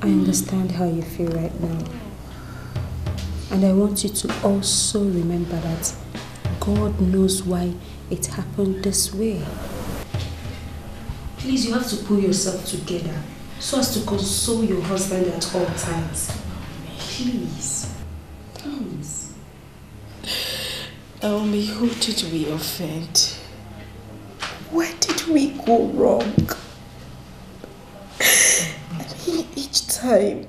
I understand how you feel right now. And I want you to also remember that God knows why it happened this way. Please, you have to pull yourself together so as to console your husband at all times. Please. Please. Naomi, who did we offend? Where did we go wrong? Each time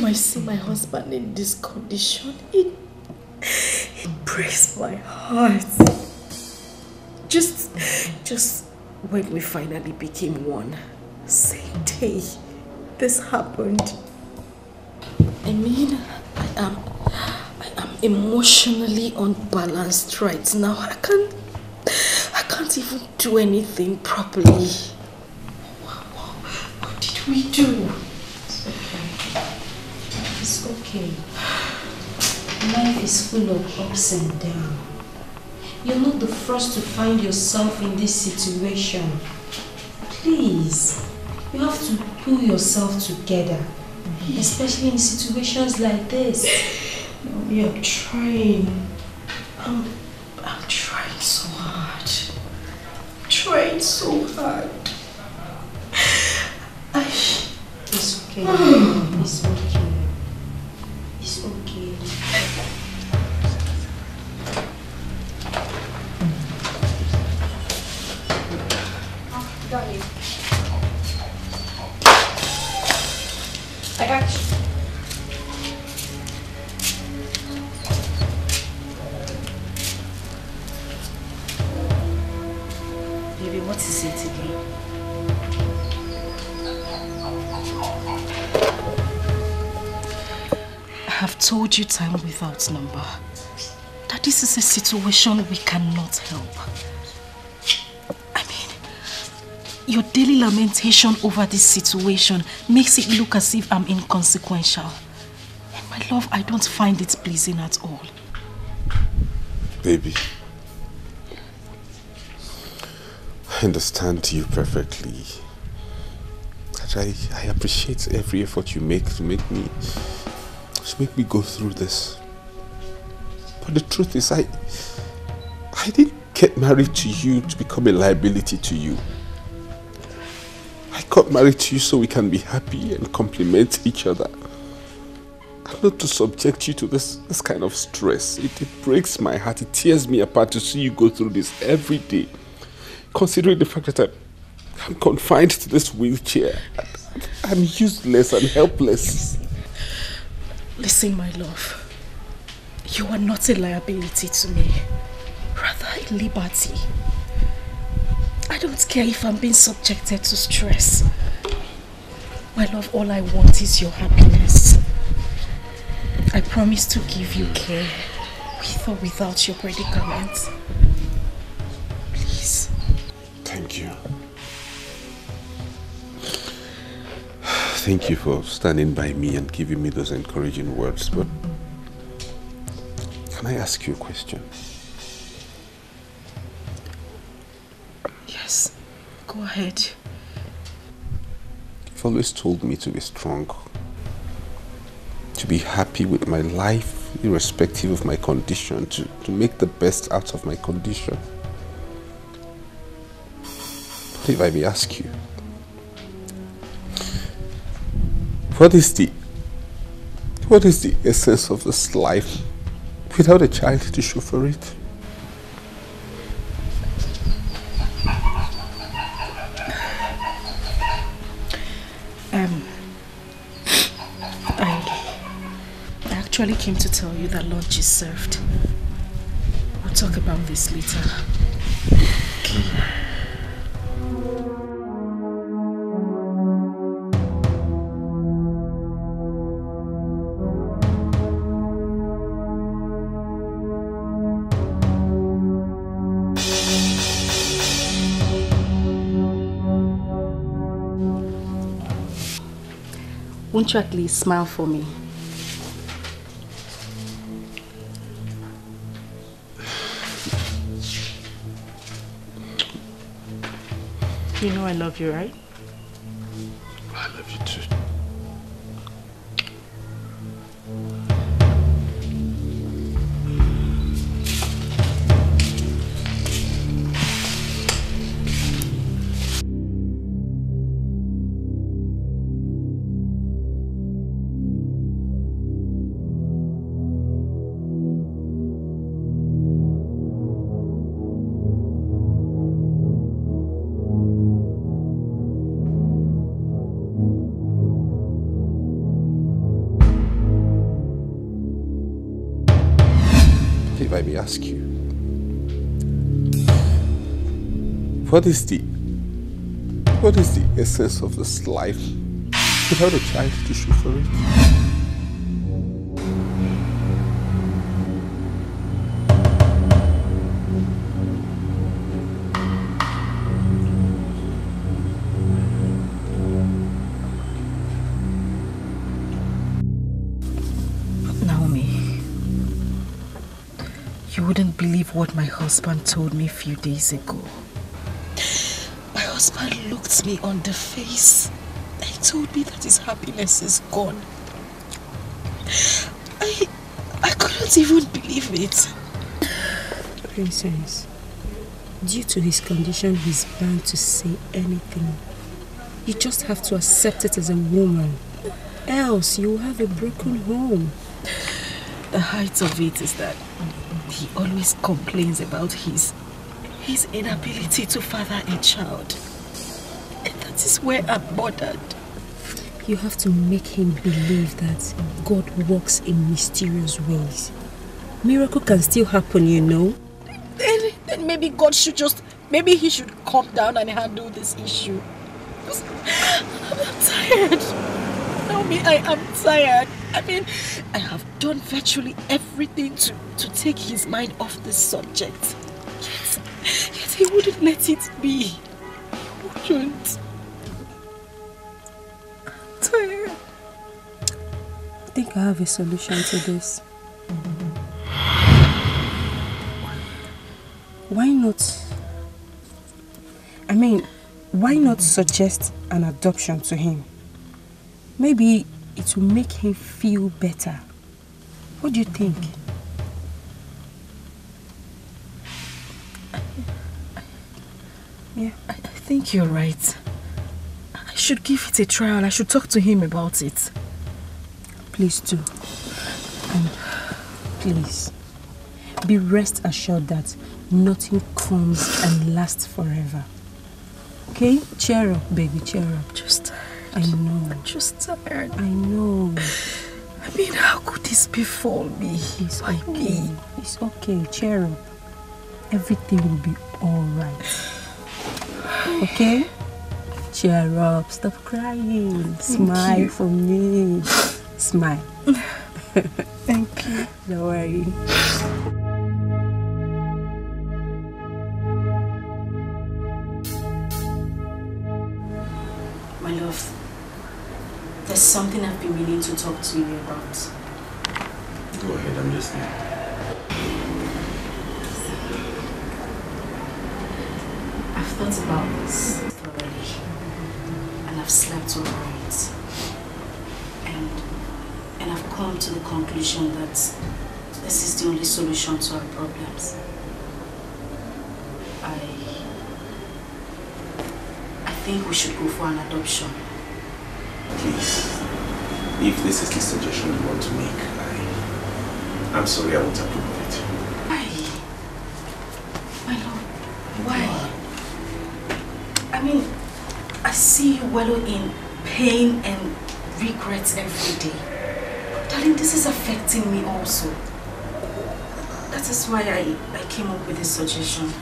I see my husband in this condition, it breaks my heart. Just when we finally became one, same day this happened. I mean, I am emotionally unbalanced right now. I can't even do anything properly. What did we do? It's okay. Life is full of ups and downs. You're not the first to find yourself in this situation. Please, you have to pull yourself together, especially in situations like this. We are trying. I'm trying so hard. I'm trying so hard. It's okay. It's okay. It's okay. Got you. I got you. Baby, what is it again? I have told you time without number that this is a situation we cannot help. Your daily lamentation over this situation makes it look as if I'm inconsequential. And my love, I don't find it pleasing at all. Baby, I understand you perfectly. I appreciate every effort you make to make me go through this. But the truth is, I didn't get married to you to become a liability to you. I got married to you so we can be happy and complement each other. And not to subject you to this kind of stress. It breaks my heart, it tears me apart to see you go through this every day. Considering the fact that I'm confined to this wheelchair. I'm useless and helpless. Listen, my love. You are not a liability to me. Rather a liberty. I don't care if I'm being subjected to stress. My love, all I want is your happiness. I promise to give you care, with or without your predicament. Please. Thank you. Thank you for standing by me and giving me those encouraging words, but can I ask you a question? Yes, go ahead. You've always told me to be strong, to be happy with my life, irrespective of my condition, to make the best out of my condition. But if I may ask you, what is the essence of this life without a child to show for it? I actually came to tell you that lunch is served. We'll talk about this later. Okay. Won't you at least smile for me? You know I love you, right? I love you too. I may ask you, what is the essence of this life without a child to show for it? You wouldn't believe what my husband told me a few days ago. My husband looked me on the face and told me that his happiness is gone. I couldn't even believe it. Princess, due to his condition, he's bound to say anything. You just have to accept it as a woman. Else, you will have a broken home. The height of it is that he always complains about his inability to father a child. And that is where I'm bothered. You have to make him believe that God works in mysterious ways. Miracle can still happen, you know. Then maybe God should maybe he should calm down and handle this issue. I'm tired. Naomi, I am tired. I mean, I have done virtually everything to take his mind off this subject. Yet he wouldn't let it be. He wouldn't. I'm tired. I think I have a solution to this. Why not suggest an adoption to him? Maybe it will make him feel better. What do you think? Yeah, I think you're right. I should give it a trial. I should talk to him about it. Please do. And please, be rest assured that nothing comes and lasts forever. Okay? Cheer up, baby, cheer up. Just tired. I know. I'm just tired. I know. I mean, how could this befall me? It's okay. It's okay. Cheer up. Everything will be alright. Okay? Cheer up. Stop crying. Smile for me. Smile. Thank you. Don't worry. My love, there's something I've been meaning to talk to you about. Go ahead, I'm listening. I've thought about this thoroughly, and I've slept over it. And I've come to the conclusion that this is the only solution to our problems. I think we should go for an adoption. Please, if this is the suggestion you want to make, I'm sorry, I won't approve of it. Why? My love, why? I mean, I see you wallow in pain and regrets every day. Darling, this is affecting me also. That is why I came up with this suggestion.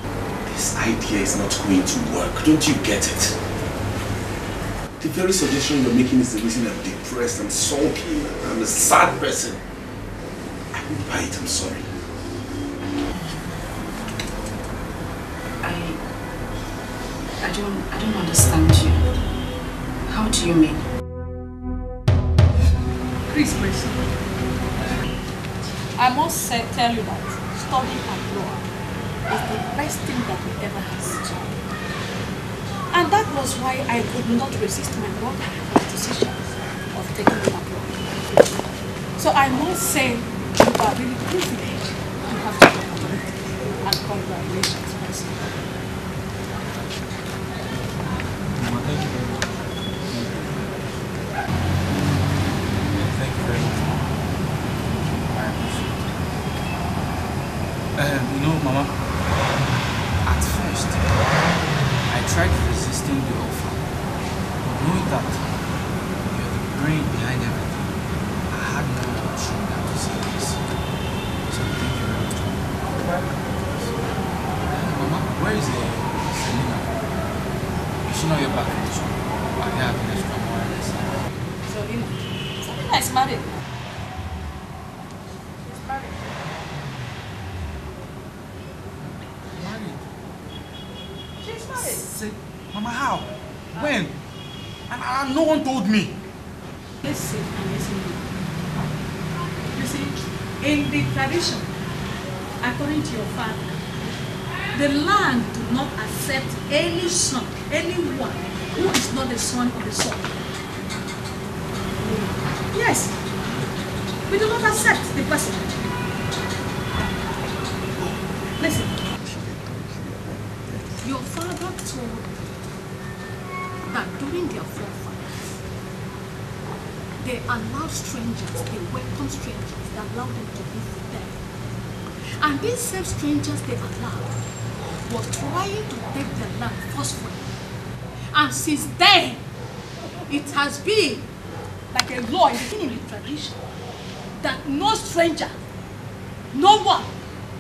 This idea is not going to work. Don't you get it? The very suggestion you're making is the reason I'm depressed and sulky and I'm a sad person. I won't buy it, I'm sorry. I don't understand you. How do you mean? Please. I must tell you that studying abroad is the best thing that we ever has. And that was why I could not resist my brother's decision of taking him abroad. So I must say you are really privileged to have to go abroad. And congratulations, first. Thank you very much. I appreciate it. You know, Mama, at first, I tried resisting the offer. But knowing that you're the brain behind everything, I had no option than to say yes. So thank you very much. I have an extra more on this side. So, Selena is married now. She's married. Married? She's married. Say, Mama, how? When? And no one told me. Listen and listen. You see, in the tradition, according to your father, the land do not accept any son, anyone who is not the son of the son. Yes, we do not accept the person. Listen, your father told that during their forefathers, they allowed strangers, they welcomed strangers, they allowed them to live with them. And these same strangers they allowed were trying to take their land forcefully. And since then, it has been like a law in the tradition that no stranger, no one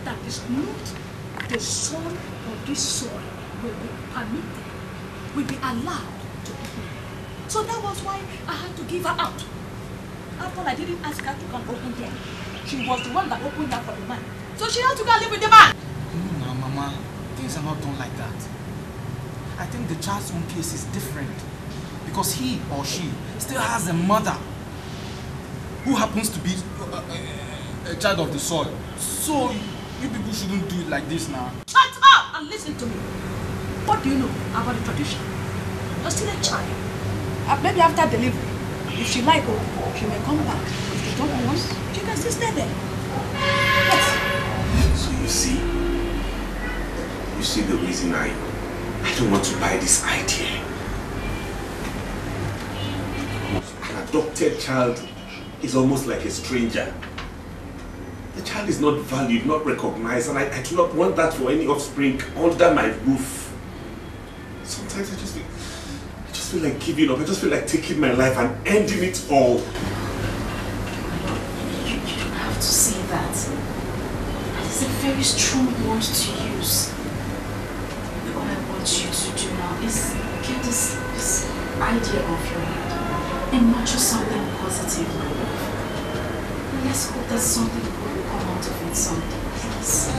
that is not the son of this soil will be permitted, will be allowed to be here. So that was why I had to give her out. After I didn't ask her to come open here, she was the one that opened up for the man. So she had to go and live with the man. No, Mama, things are not done like that. I think the child's own case is different. Because he or she still has a mother who happens to be a child of the soil. So you people shouldn't do it like this now. Shut up and listen to me. What do you know about the tradition? You're still a child. Maybe after delivery, if she like, she may come back. If she don't want, she can still stay there. Yes. So you see the reason I don't want to buy this idea. An adopted child is almost like a stranger. The child is not valued, not recognized, and I do not want that for any offspring under my roof. Sometimes I just feel like giving up. I just feel like taking my life and ending it all. You don't have to say that. That is a very strong word to use. All I want you to do now is get this idea off your head and nurture something positive. And let's hope that something good will come out of it someday, please.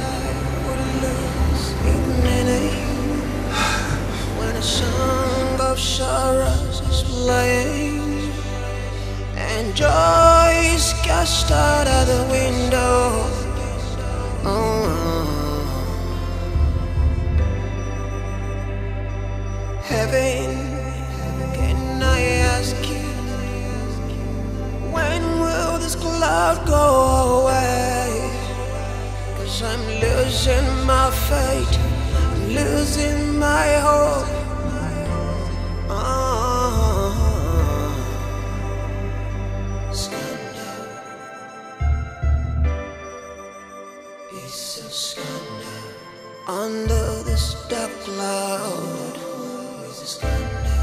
When a song of sorrows is playing and joy is cast out of the window. Heaven, can I ask you, when will this cloud go away? 'Cause I'm losing my faith, I'm losing my hope. Scandal, it's a scandal under this dark cloud. It's a scandal,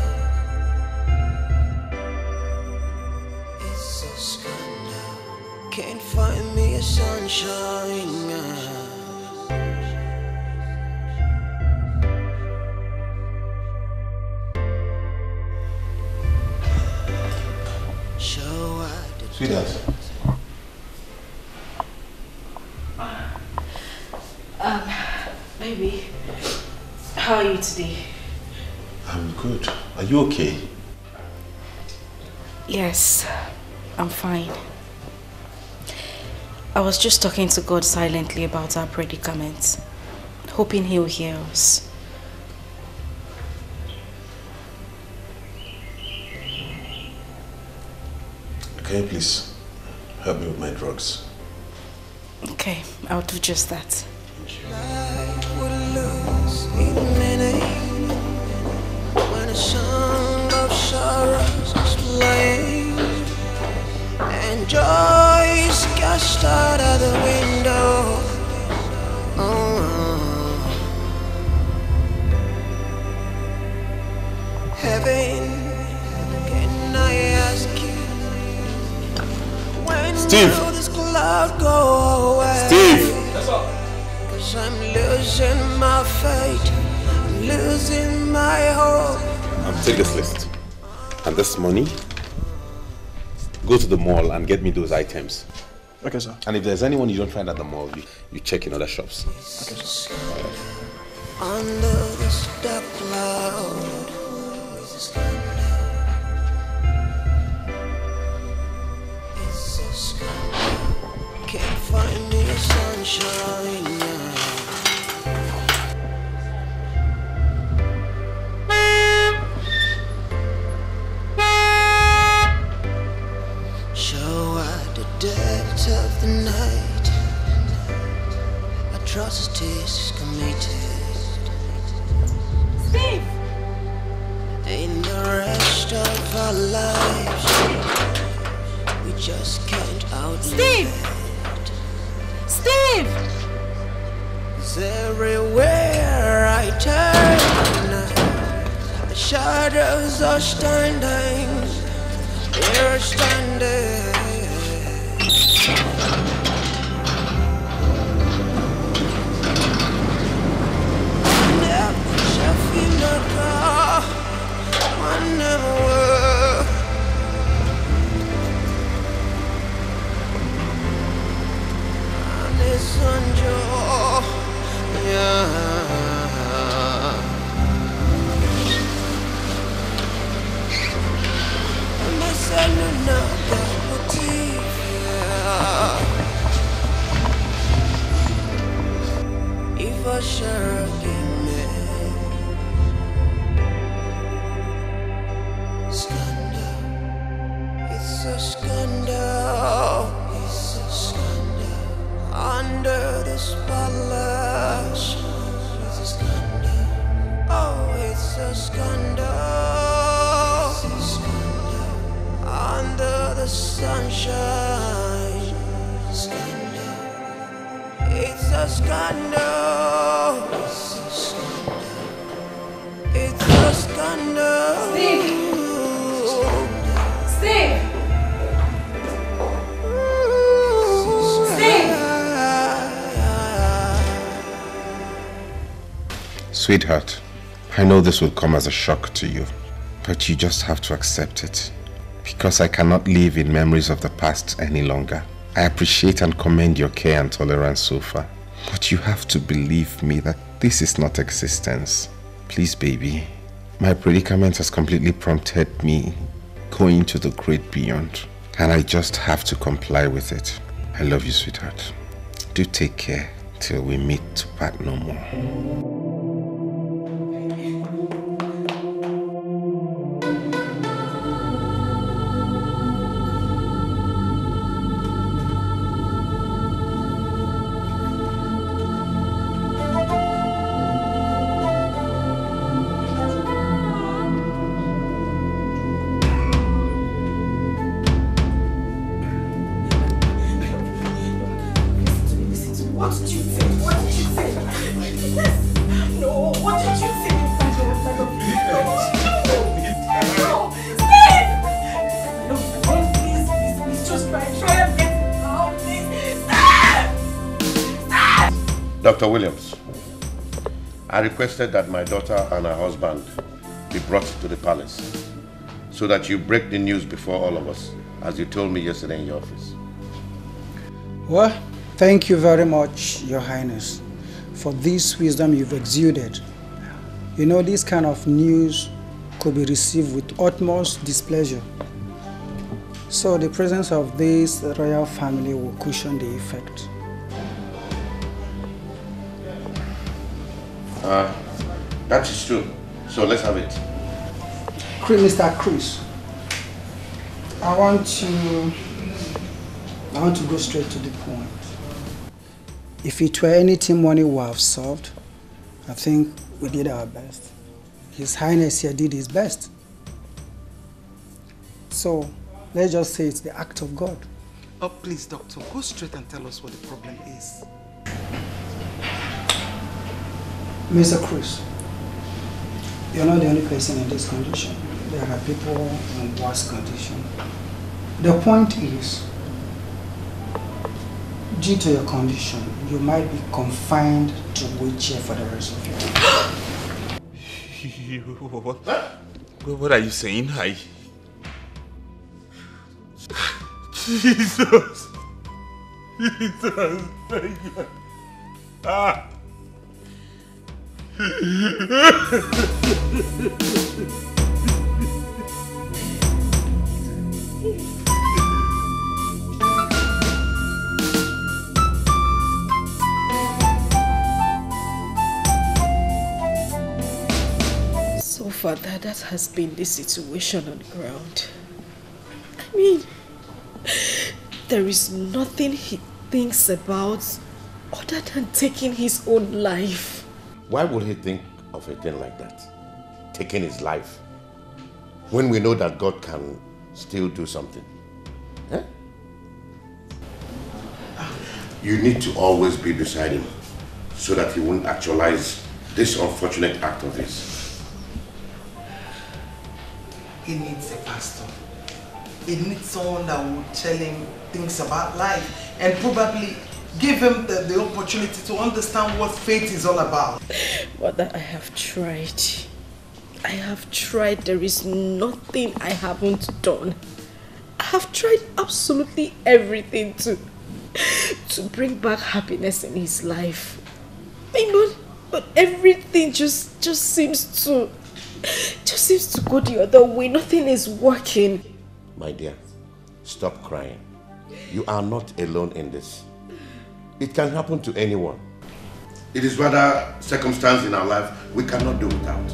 it's a scandal. Can't find me a sunshine. Sweetheart. Baby, how are you today? I'm good. Are you okay? Yes, I'm fine. I was just talking to God silently about our predicament, hoping He'll hear us. Can you please help me with my drugs? Okay, I'll do just that. When a song of sorrows is playing and joy is cast out of the window. Heaven, can I ask you, when will this cloud go away? Steve! That's all. 'Cause I'm losing my faith, I'm losing my hope. I'm Take this list. And this money, go to the mall and get me those items. Okay, sir. And if there's anyone you don't find at the mall, you check in other shops. Okay, sir. Under this dark cloud, can't find me sunshine. Show at the depth of the night, atrocities committed. Steve! In the rest of our lives, we just can't outlive Steve! it. Steve! 'Cause everywhere I turn, the shadows are standing, they're standing. If I share scandal, it's a scandal, it's a scandal. Under the spotlight, it's a scandal. Oh, it's a scandal, it's a scandal. Under the sunshine, scandal. It's a scandal. It's a scandal. It's a scandal. Steve! Steve! Steve! Sweetheart, I know this will come as a shock to you, but you just have to accept it. Because I cannot live in memories of the past any longer. I appreciate and commend your care and tolerance so far. But you have to believe me that this is not existence. Please, baby. My predicament has completely prompted me going to the great beyond. And I just have to comply with it. I love you, sweetheart. Do take care till we meet to part no more. Dr. Williams, I requested that my daughter and her husband be brought to the palace so that you break the news before all of us, as you told me yesterday in your office. Well, thank you very much, Your Highness, for this wisdom you've exuded. You know, this kind of news could be received with utmost displeasure. So the presence of this royal family will cushion the effect. That is true. So let's have it. Mr. Chris, I want to go straight to the point. If it were anything money would have solved, I think we did our best. His Highness here did his best. So let's just say it's the act of God. Oh, please, doctor, go straight and tell us what the problem is. Mr. Chris, you're not the only person in this condition. There are people in worse condition. The point is, due to your condition, you might be confined to a wheelchair for the rest of your life. What are you saying? Jesus! Jesus! Thank you. Ah! So far, that has been the situation on ground. I mean, there is nothing he thinks about other than taking his own life. Why would he think of a thing like that? Taking his life? When we know that God can still do something. Eh? You need to always be beside him so that he won't actualize this unfortunate act of his. He needs a pastor. He needs someone that will tell him things about life and probably give him the opportunity to understand what faith is all about. Mother, I have tried. I have tried. There is nothing I haven't done. I have tried absolutely everything to bring back happiness in his life. But everything just seems to go the other way. Nothing is working. My dear, stop crying. You are not alone in this. It can happen to anyone. It is rather circumstance in our life we cannot do without.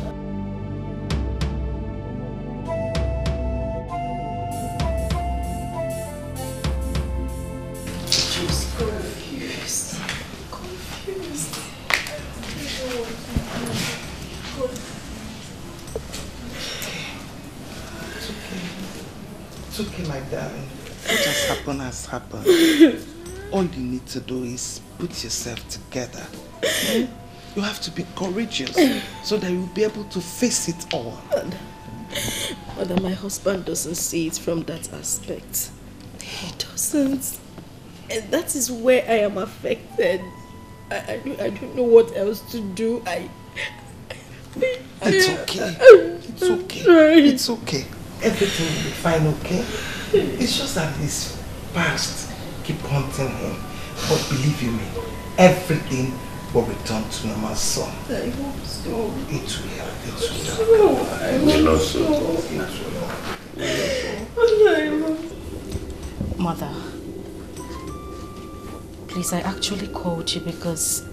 Just confused. It's okay, my darling. What has happened. All you need to do is put yourself together. You have to be courageous so that you'll be able to face it all. Mother, my husband doesn't see it from that aspect. He doesn't. And that is where I am affected. I don't know what else to do. It's okay. It's okay. It's okay. Everything will be fine, okay? It's just that his past keep haunting him. But believe you me, everything will return to normal soon. I hope so. It will. I hope so. Mother, please, I actually called you because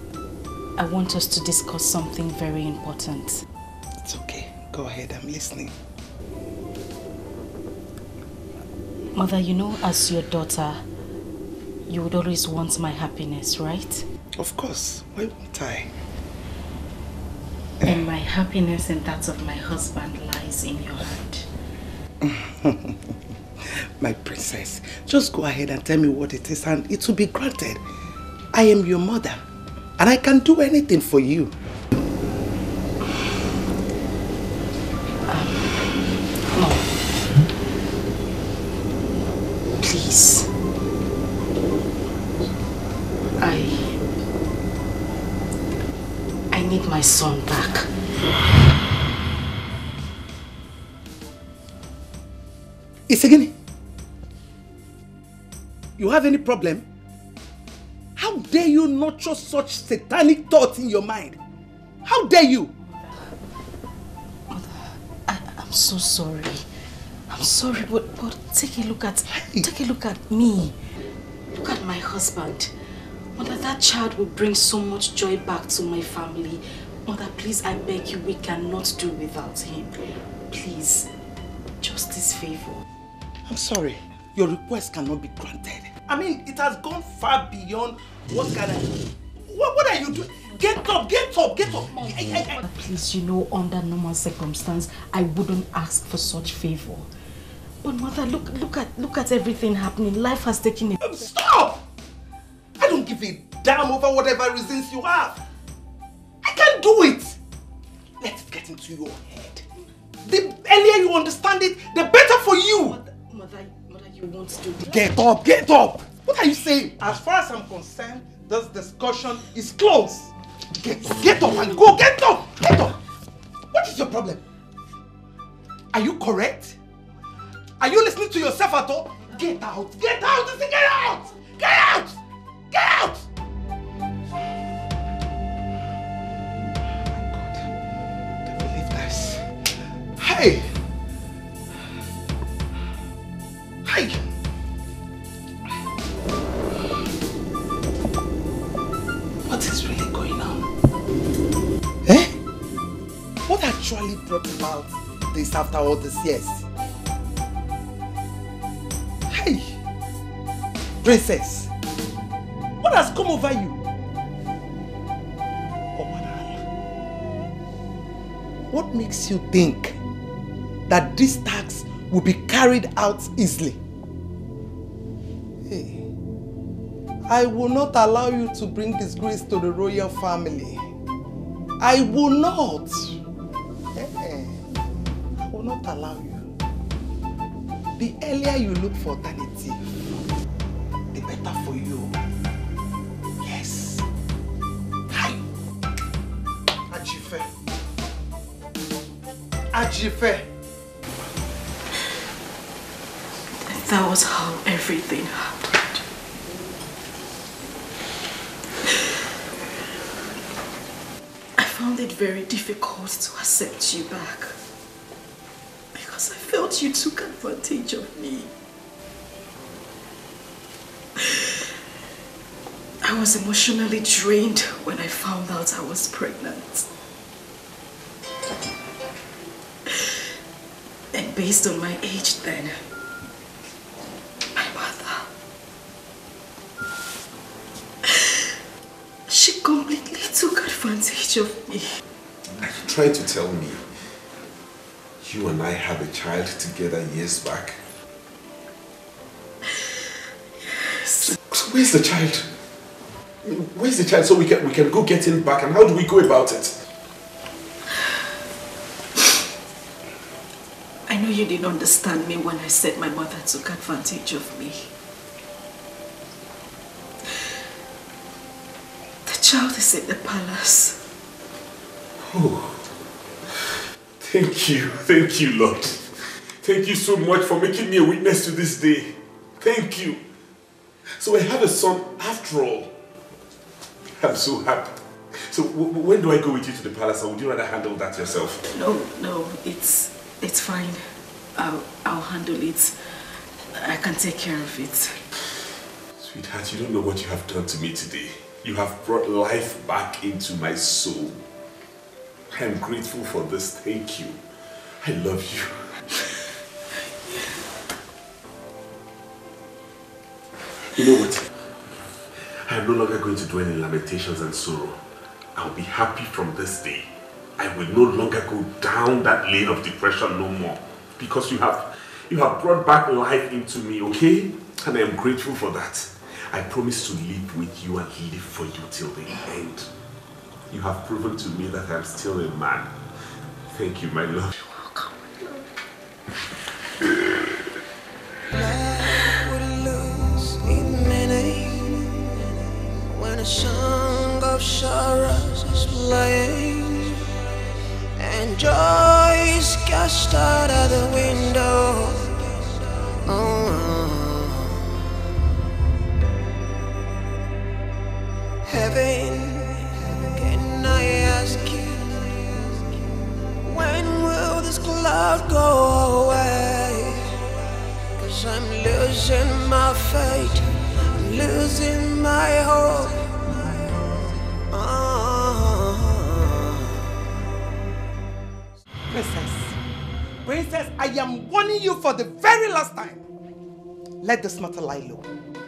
I want us to discuss something very important. It's okay. Go ahead, I'm listening. Mother, you know, as your daughter, you would always want my happiness, right? Of course. Why won't I? And my happiness and that of my husband lies in your hand. My princess, just go ahead and tell me what it is and it will be granted. I am your mother and I can do anything for you. No. Please. I need my son back. Isegini, you have any problem? How dare you nurture such satanic thoughts in your mind? How dare you? Mother, I'm so sorry. I'm sorry, but take a look at me. Look at my husband. Mother, that child will bring so much joy back to my family. Mother, please, I beg you, we cannot do without him. Please, just this favor. I'm sorry, your request cannot be granted. I mean, it has gone far beyond what can I... What are you doing? Get up, get up, get up! Mother, please, you know, under normal circumstance, I wouldn't ask for such favor. But Mother, look at everything happening. Life has taken a... Stop! I don't give a damn over whatever reasons you have. I can't do it. Let it get into your head. The earlier you understand it, the better for you. Mother, you won't do this. Get up, get up. What are you saying? As far as I'm concerned, this discussion is closed. Get up and go. Get up, get up. What is your problem? Are you correct? Are you listening to yourself at all? Get out! Get out! Get out! Get out! Get out! Oh my God. Can't believe this. Hey! Hey! What is really going on? Eh? What actually brought about this after all these years? Hey! Princess! What has come over you? Oh, Madam, what makes you think that this tax will be carried out easily? Hey, I will not allow you to bring disgrace to the royal family. I will not. I will not allow you. The earlier you look for alternative, the better for you. Yes. Hi. Ajife. Ajife. That was how everything happened. I found it very difficult to accept you back because I felt you took advantage of me. I was emotionally drained when I found out I was pregnant. And based on my age then, my mother, she completely took advantage of me. Are you trying to tell me you and I had a child together years back? Yes. So where's the child? Where's the child so we can go get him back, and how do we go about it? I know you didn't understand me when I said my mother took advantage of me. The child is in the palace. Oh, thank you, Lord. Thank you so much for making me a witness to this day. Thank you. So I have a son after all. I'm so happy. So when do I go with you to the palace, or would you rather handle that yourself? No, it's fine. I'll handle it. I can take care of it. Sweetheart, you don't know what you have done to me today. You have brought life back into my soul. I am grateful for this. Thank you. I love you. You know what? I am no longer going to dwell in lamentations and sorrow. I'll be happy from this day. I will no longer go down that lane of depression no more. Because you have brought back life into me, okay? And I am grateful for that. I promise to live with you and live for you till the end. You have proven to me that I am still a man. Thank you, my love. You're welcome, my love. Life would lose its meaning when a song of sorrows is playing and joy is cast out of the window. Heaven, can I ask you, when will this cloud go away? 'Cause I'm losing my faith, I'm losing my hope. Princess, I am warning you for the very last time. Let this matter lie low.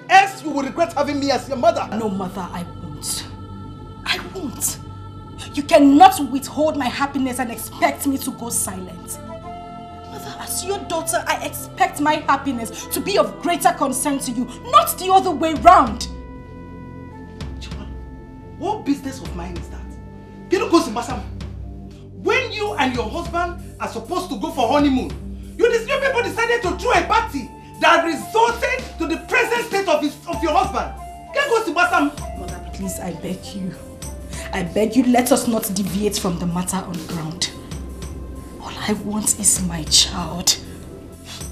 Else you will regret having me as your mother. No, mother, I won't. I won't. You cannot withhold my happiness and expect me to go silent. Mother, as your daughter, I expect my happiness to be of greater concern to you, not the other way round. What business of mine is that? You don't go to Masam. When you and your husband are supposed to go for honeymoon, you people decided to throw a party that resulted to the present state of your husband. Can't go to Masam. Mother, please, I beg you. I beg you, let us not deviate from the matter on ground. All I I want is my child.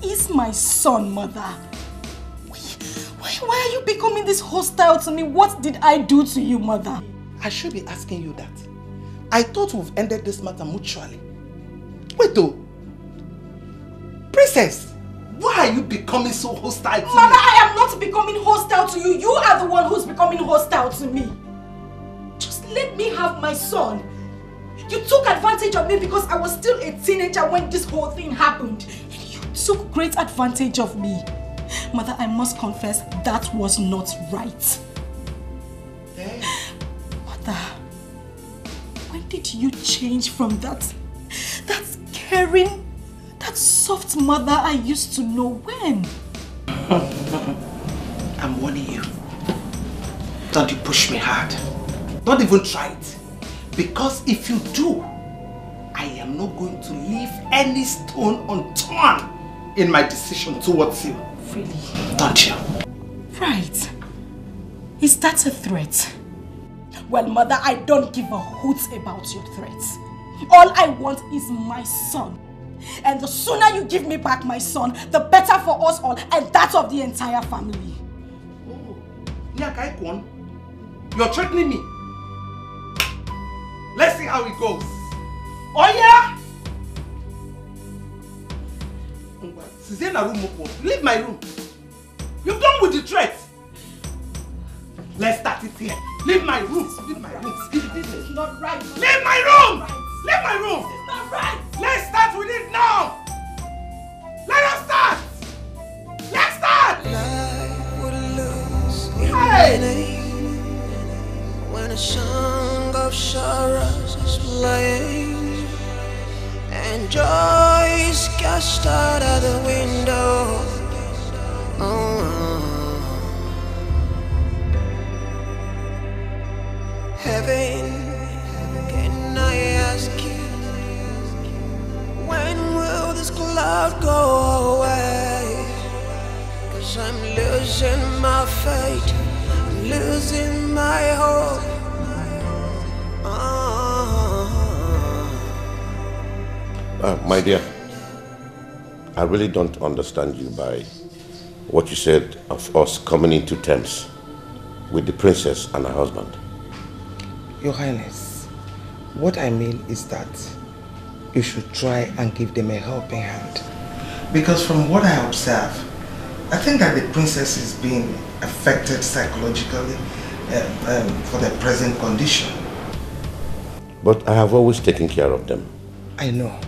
He's my son, mother. Why are you becoming this hostile to me? What did I do to you, mother? I should be asking you that. I thought we've ended this matter mutually. Wait though. Princess, why are you becoming so hostile to me? Mother, I am not becoming hostile to you. You are the one who's becoming hostile to me. Just let me have my son. You took advantage of me because I was still a teenager when this whole thing happened. And you took great advantage of me. Mother, I must confess, that was not right. Hey. Mother, when did you change from that caring, that soft mother I used to know? When? I'm warning you. Don't you push me hard. Don't even try it. Because if you do, I am not going to leave any stone unturned in my decision towards you. Really? Don't you? Right. Is that a threat? Well, mother, I don't give a hoot about your threats. All I want is my son. And the sooner you give me back my son, the better for us all and that of the entire family. Oh, Nyakaikon, you're threatening me. Let's see how it goes. Oh yeah? Leave my room. You're done with the threat. Let's start it here. Leave my room. Leave my room. This is not right. Leave my room. Leave my room. This is not right. Let's start with it now. Let us start. Let's start. Life would lose its Hey. meaning when a song of sorrows is playing and joy is cast out of the window. Heaven, can I ask you, when will this cloud go away? 'Cause I'm losing my faith, I'm losing my hope. My dear, I really don't understand you by what you said of us coming into terms with the princess and her husband. Your Highness, what I mean is that you should try and give them a helping hand. Because from what I observe, I think that the princess is being affected psychologically for the present condition. But I have always taken care of them. I know,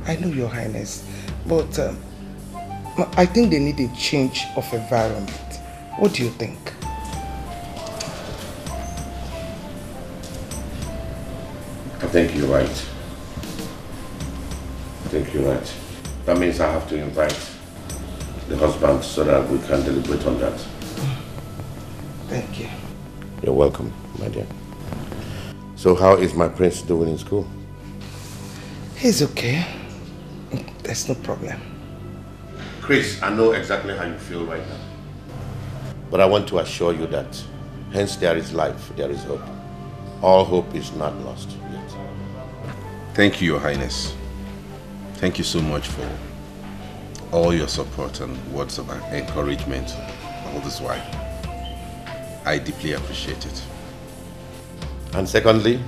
Your Highness, but I think they need a change of environment. What do you think? I think you're right. That means I have to invite the husband so that we can deliberate on that. Thank you. You're welcome, my dear. So how is my prince doing in school? He's okay. There's no problem. Chris, I know exactly how you feel right now. But I want to assure you that hence there is life, there is hope. All hope is not lost yet. Thank you, Your Highness. Thank you so much for all your support and words of encouragement all this while. I deeply appreciate it. And secondly,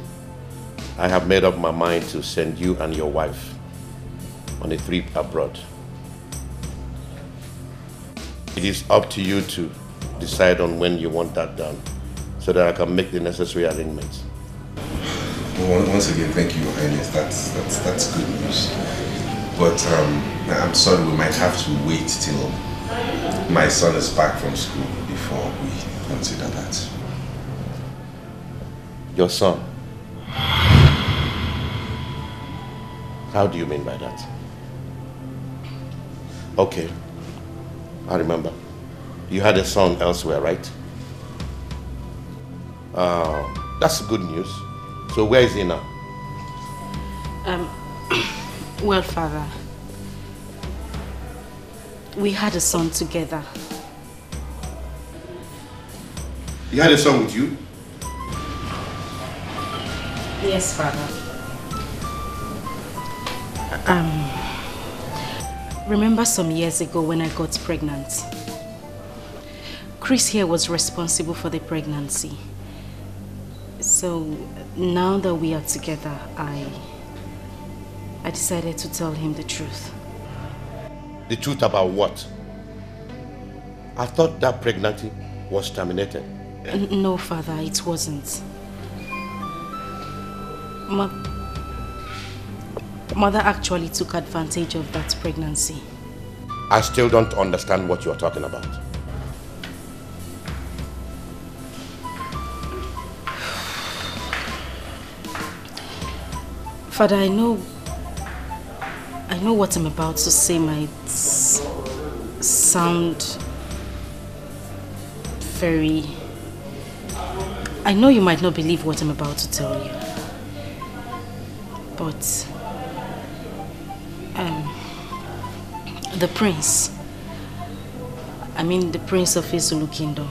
I have made up my mind to send you and your wife on a trip abroad. It is up to you to decide on when you want that done so that I can make the necessary arrangements. Well, once again, thank you, Your Highness. That's good news. But I'm sorry, we might have to wait till my son is back from school before we consider that. Your son? How do you mean by that? Okay, I remember. You had a son elsewhere, right? That's good news. So where is he now? Well, Father, we had a son together. You had a son with you? Yes, Father. Remember some years ago when I got pregnant? Chris here was responsible for the pregnancy. So now that we are together, I decided to tell him the truth. The truth about what? I thought that pregnancy was terminated. No, Father, it wasn't. Mother actually took advantage of that pregnancy. I still don't understand what you are talking about. Father, I know what I'm about to say might sound very... I know you might not believe what I'm about to tell you. But... the prince, the prince of Isulu Kingdom,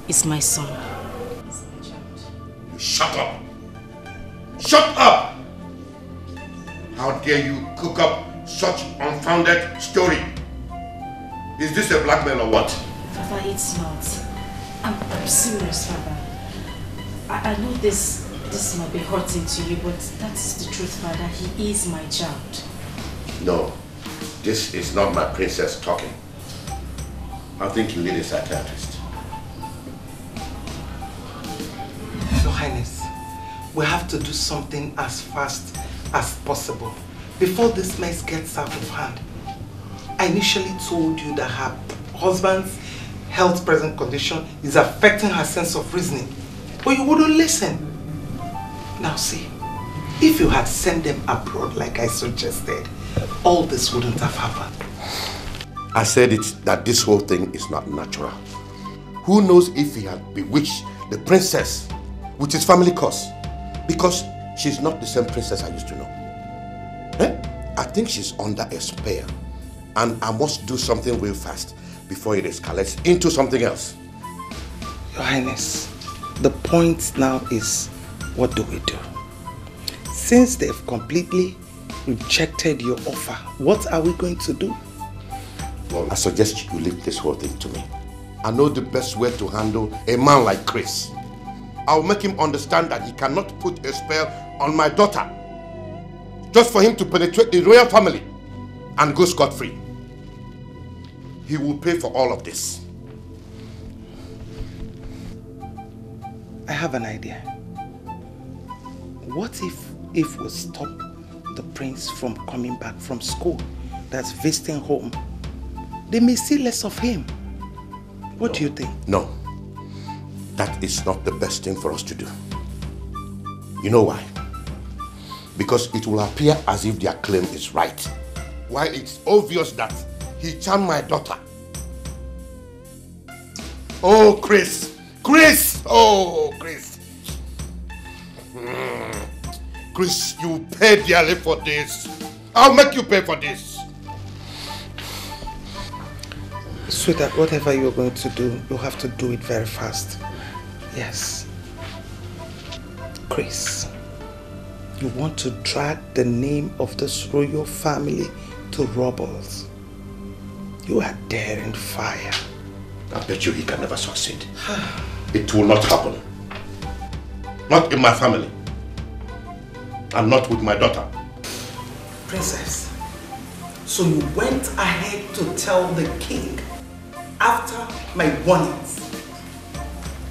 is my son. Shut up! Shut up! How dare you cook up such unfounded story? Is this a blackmail or what? Father, it's not. I'm serious, Father. I know this might be hurting to you, but that's the truth, Father. He is my child. No, this is not my princess talking. I think you need a psychiatrist. Your Highness, we have to do something as fast as possible before this mess gets out of hand. I initially told you that her husband's health present condition is affecting her sense of reasoning, but you wouldn't listen. Now see, if you had sent them abroad like I suggested, all this wouldn't have happened. I said it that this whole thing is not natural. Who knows if he had bewitched the princess with his family curse? Because she's not the same princess I used to know. I think she's under a spell, and I must do something real fast before it escalates into something else. Your Highness, the point now is, what do we do? Since they've completely rejected your offer, what are we going to do? Well, I suggest you leave this whole thing to me. I know the best way to handle a man like Chris. I'll make him understand that he cannot put a spell on my daughter just for him to penetrate the royal family and go scot-free. He will pay for all of this. I have an idea. What if we stop the prince from coming back from school, that's visiting home? They may see less of him. What do you think? No, that is not the best thing for us to do. You know why? Because it will appear as if their claim is right, while it's obvious that he charmed my daughter. Oh, Chris! Chris! Oh, Chris! Chris, you pay dearly for this. I'll make you pay for this. Sweetheart, whatever you're going to do, you have to do it very fast. Yes. Chris, you want to drag the name of this royal family to rubbles. You are daring fire. I bet you he can never succeed. It will not happen. Not in my family. And not with my daughter. Princess, so you went ahead to tell the king after my warnings.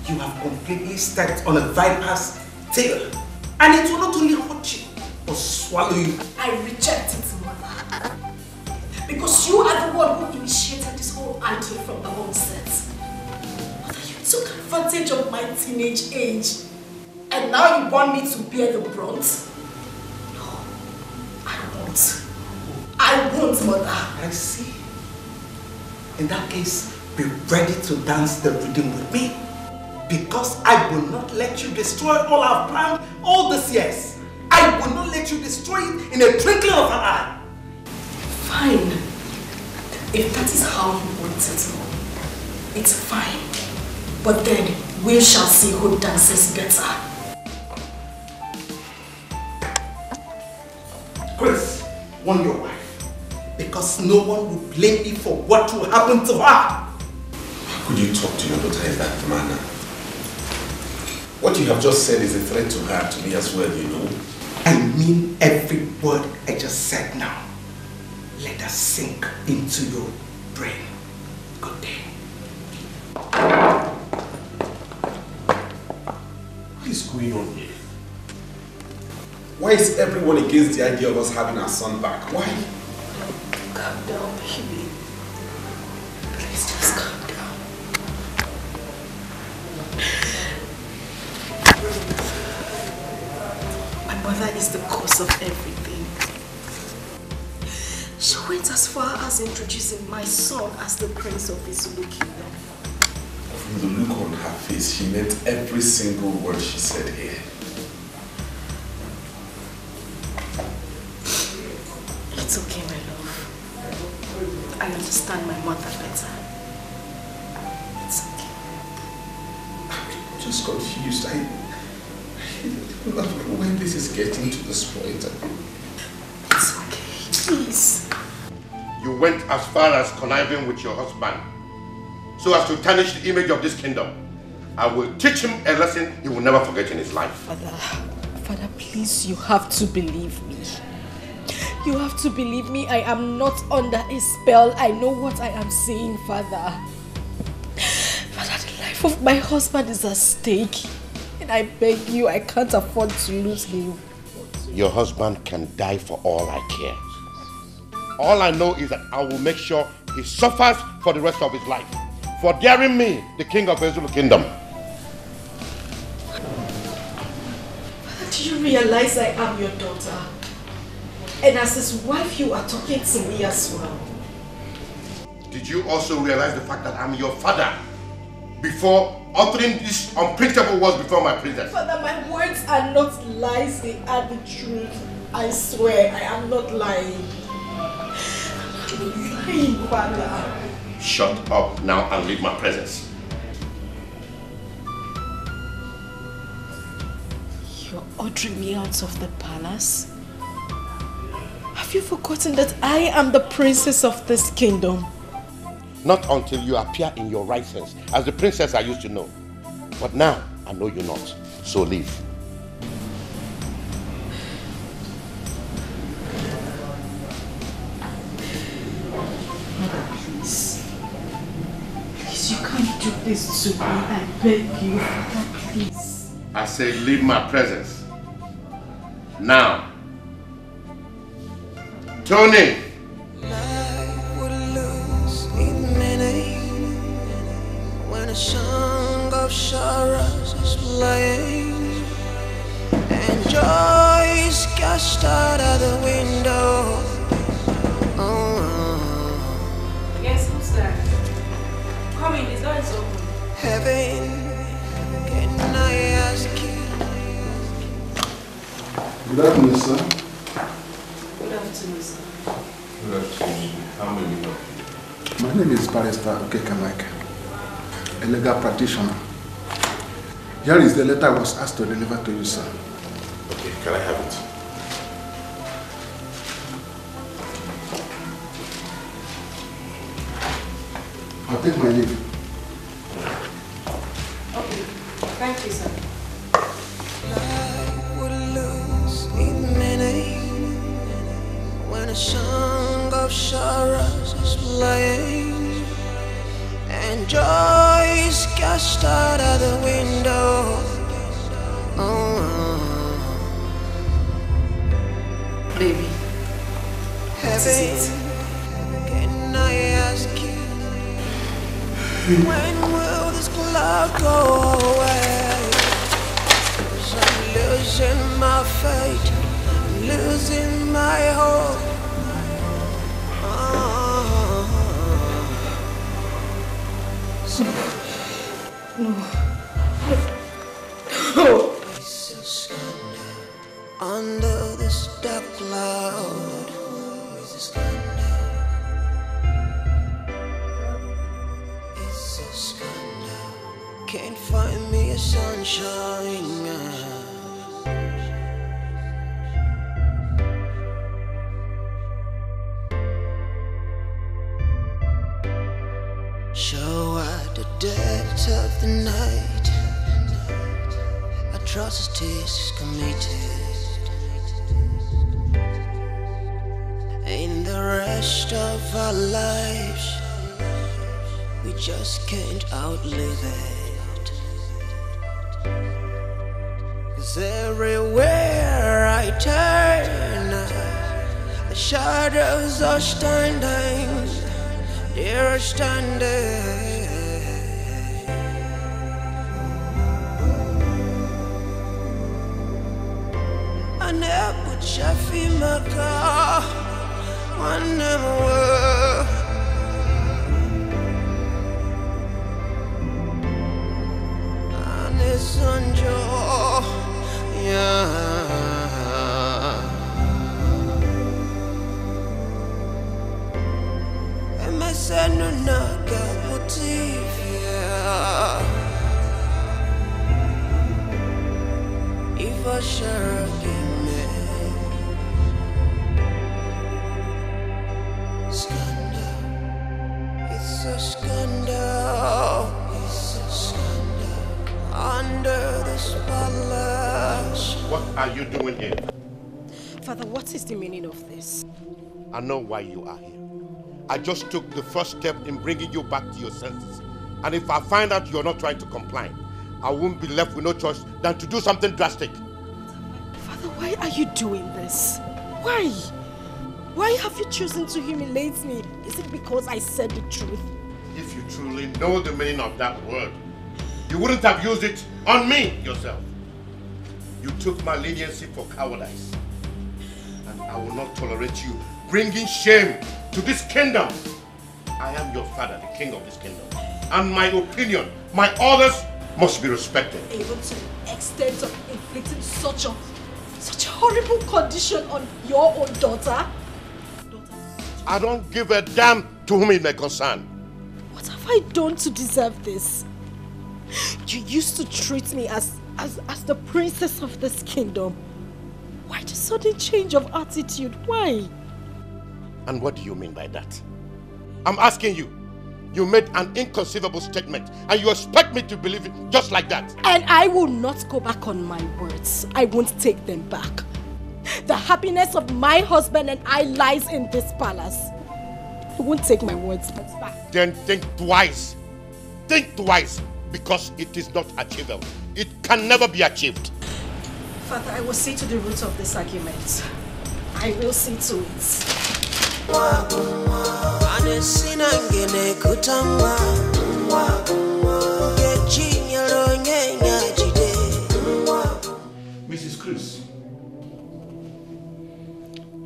You have completely stepped on a viper's tail. And it will not only hurt you, but swallow you. I reject it, Mother. Because you are the one who initiated this whole angle from the onset. Mother, you took advantage of my teenage age. And now you want me to bear the brunt? No, I won't. I won't, Mother. I see. In that case, be ready to dance the rhythm with me. Because I will not let you destroy all I've planned all these years. I will not let you destroy it in a twinkling of an eye. Fine. If that is how you want it, it's fine. But then we shall see who dances better. Please, warn your wife. Because no one will blame me for what will happen to her. How could you talk to your daughter in that manner? What you have just said is a threat to her, to me as well, you know. I mean every word I just said now. Let us sink into your brain. Good day. What is going on here? Why is everyone against the idea of us having our son back? Why? Calm down, baby. Please just calm down. My mother is the cause of everything. She went as far as introducing my son as the prince of his Zulu kingdom. From the look on her face, she meant every single word she said here. It's okay, my love. I understand my mother better. It's okay. I'm just confused. I don't know when this is getting to this point. It's okay, please. You went as far as conniving with your husband so as to tarnish the image of this kingdom. I will teach him a lesson he will never forget in his life. Father, please, you have to believe me. You have to believe me. I am not under a spell. I know what I am saying, Father. Father, the life of my husband is at stake. And I beg you, I can't afford to lose him. Your husband can die for all I care. All I know is that I will make sure he suffers for the rest of his life for daring me, the king of the Zulu kingdom. Do you realize I am your daughter? And as his wife, you are talking to me as well. Did you also realize the fact that I'm your father before uttering these unprintable words before my princess? Father, my words are not lies, they are the truth. I swear, I am not lying. I'm not lying, Father. Shut up now and leave my presence. You're ordering me out of the palace? Have you forgotten that I am the princess of this kingdom? Not until you appear in your right sense as the princess I used to know. But now, I know you're not. So leave. Mother, please. Please, you can't do this to me. I beg you, Father, please. I say leave my presence. Now. Tony! Life would lose its meaning when a song of sorrows is playing and joy is cast out of the window. Yes, who's there? Come in, the door is open. Heaven, can I ask you? Good afternoon, sir. Good afternoon, sir. Good afternoon. How may we help you? My name is Barrister Okoli, a legal practitioner. Here is the letter I was asked to deliver to you, sir. Okay, can I have it? I'll take my leave. Okay, thank you, sir. Life would lose its meaning when a song of sorrows is playing and joy is cast out of the window. Baby, Heaven, can I ask you? When will this cloud go away? 'Cause I'm losing my faith, I'm losing my hope. no. It's a scandal under this dark cloud. It's a scandal. It's a scandal. Can't find me a sunshine. So at the depth of the night, atrocities committed. In the rest of our lives, we just can't outlive it. 'Cause everywhere I turn, the shadows are standing, they're standing. I never Shafi Maka, one never. And it's unjoy, yeah. Senu naga motivia Iva Sharagime Scandal, it's a scandal, it's a scandal under this palace. What are you doing here? Father, what is the meaning of this? I know why you are here. I just took the first step in bringing you back to your senses. And if I find out you're not trying to comply, I won't be left with no choice than to do something drastic. Father, why are you doing this? Why? Why have you chosen to humiliate me? Is it because I said the truth? If you truly know the meaning of that word, you wouldn't have used it on me yourself. You took my leniency for cowardice. And I will not tolerate you bringing shame to this kingdom. I am your father, the king of this kingdom. And my opinion, my orders must be respected. Even to the extent of inflicting such a horrible condition on your own daughter? I don't give a damn to whom it may concern. What have I done to deserve this? You used to treat me as the princess of this kingdom. Why the sudden change of attitude? Why? And what do you mean by that? I'm asking you. You made an inconceivable statement and you expect me to believe it just like that. And I will not go back on my words. I won't take them back. The happiness of my husband and I lies in this palace. I won't take my words back. Then think twice. Think twice, because it is not achievable. It can never be achieved. Father, I will see to the root of this argument. I will see to it. Mrs. Chris,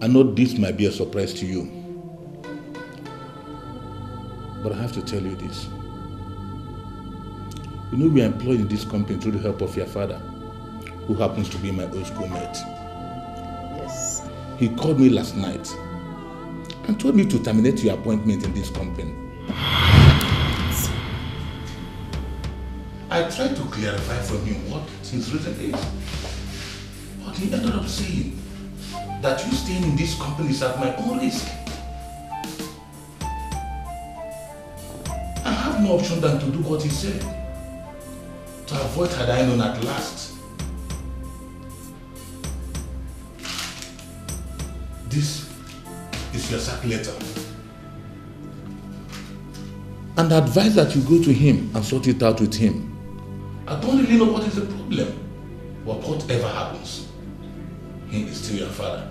I know this might be a surprise to you, but I have to tell you this. You know, we are employed in this company through the help of your father, who happens to be my old schoolmate. Yes. He called me last night and told me to terminate your appointment in this company. I tried to clarify from him what his reason is, but he ended up saying that you staying in this company is at my own risk. I have no option than to do what he said, to avoid had I known at last. This is your sack letter. And I advise that you go to him and sort it out with him. I don't really know what is the problem, but whatever happens, he is still your father.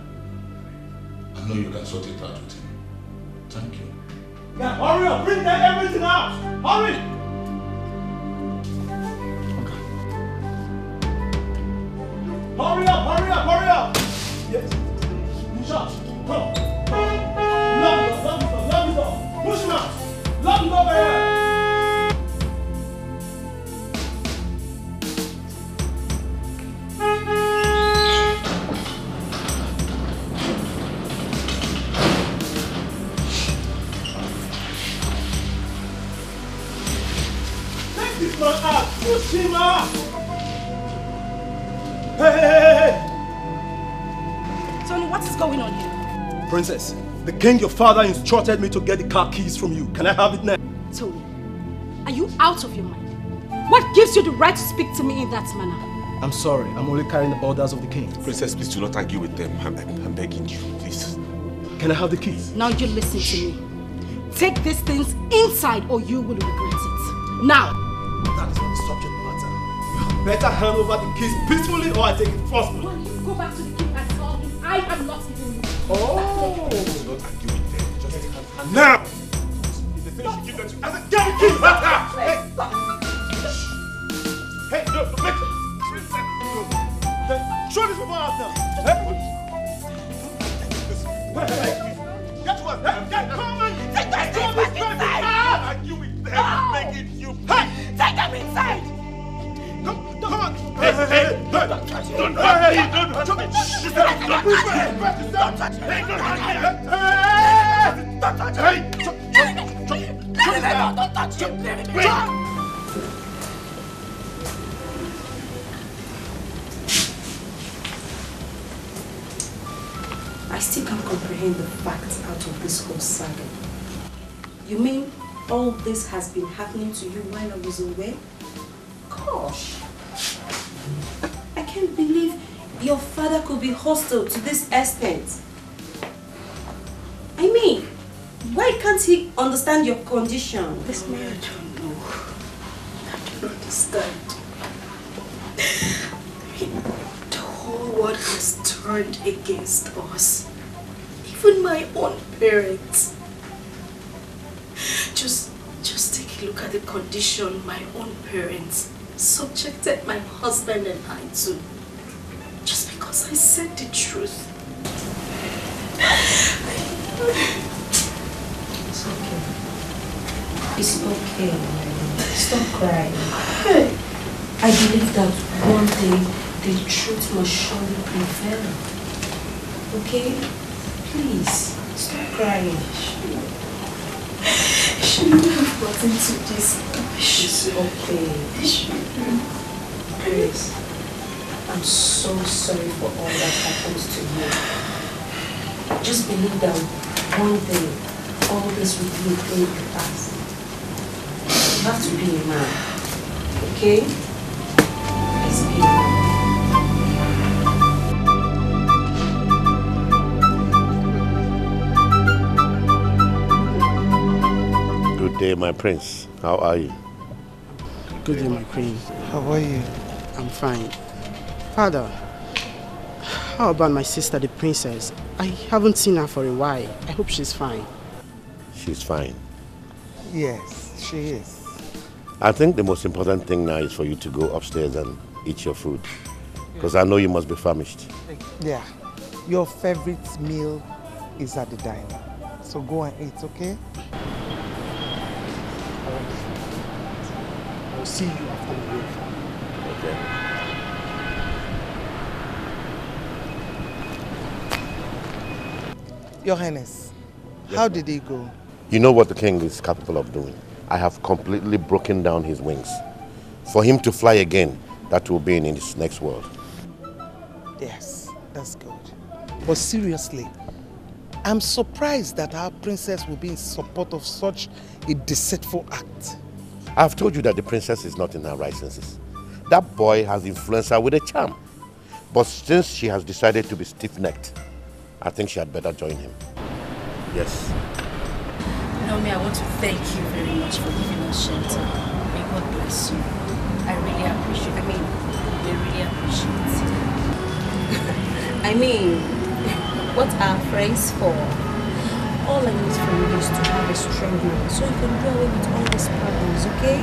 I know you can sort it out with him. Thank you. Yeah, hurry up! Bring that everything out! Hurry! Okay. Hurry up! Hurry up! Hurry up! Yes. Push out. Come. Lock the door. Lock the door. Push him out. Lock the door over here. Push him out! Hey! Tony, what is going on here? Princess, the king, your father, instructed me to get the car keys from you. Can I have it now? Tony, Are you out of your mind? What gives you the right to speak to me in that manner? I'm sorry. I'm only carrying the orders of the king. Princess, please do not argue with them. I'm begging you, please. Can I have the keys? Now you listen to me. Take these things inside or you will regret it. Now! That is not the subject matter. You better hand over the keys peacefully or I take it forcefully. Well, you go back to the king and tell him I am not even you. Oh! Do not argue with them. Just hand now! If they say you should give them to me, I said, get the keys! Hey, no, make it! Show this people out now! Hey, get to us! Get, come on! Take that thing back inside! Argue with them, make it you. Hey! Take them inside! Come on! Hey! Don't touch me! Don't touch me! Don't touch me! Don't touch me! Don't touch me! Don't touch me! I still can't comprehend the facts out of this whole saga. You mean all this has been happening to you while I was away? Gosh! I can't believe your father could be hostile to this extent. I mean, why can't he understand your condition? This man, I don't know. I don't understand. I mean, the whole world has turned against us. Even my own parents. Just take a look at the condition my own parents subjected my husband and I to. Just because I said the truth. It's okay. It's okay. Stop crying. I believe that one day the truth must surely prevail. Okay? Please, stop crying. I shouldn't have gotten to this. It's okay. Please. I'm so sorry for all that happens to you. Just believe that one day all this will be a thing of the past. You have to be a man. Okay? Please be a man. Good day, my prince. How are you? Good day, my queen. How are you? I'm fine. Father, how about my sister, the princess? I haven't seen her for a while. I hope she's fine. She's fine. Yes, she is. I think the most important thing now is for you to go upstairs and eat your food. Because I know you must be famished. Yeah. Your favorite meal is at the diner. So go and eat, okay? I'll see you after the break. Okay. Your Highness, how did he go? You know what the king is capable of doing. I have completely broken down his wings. For him to fly again, that will be in his next world. Yes, that's good. But seriously, I'm surprised that our princess will be in support of such a deceitful act. I've told you that the princess is not in her right senses. That boy has influenced her with a charm. But since she has decided to be stiff-necked, I think she had better join him. Yes. Naomi, I want to thank you very much for giving us shelter. May God bless you. I really appreciate it. We really appreciate it. I mean, what are friends for? All I need from you is to have a strong man so you can do away with all these problems, okay?